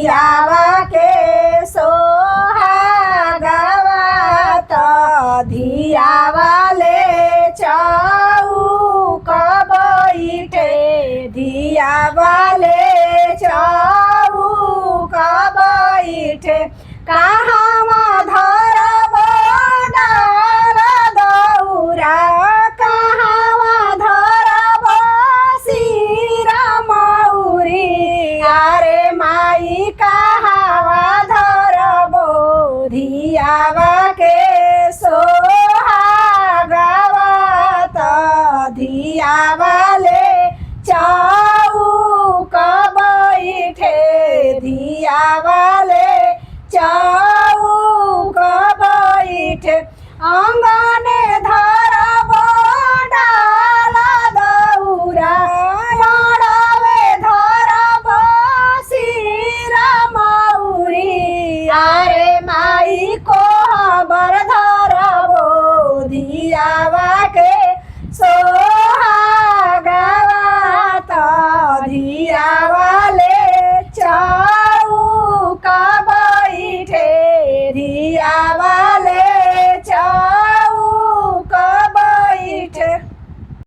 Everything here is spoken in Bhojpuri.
धियावा के सोहागवा त धियावा ले चौक बैठे धियावा ले चौक बैठे कहवा धरब डार दौरा कहवा धरब सिर मौरी अरे माई कहवा धरबो धियावा के सोहागवा त धियावा ले चौक बैठे धियावा ले चौक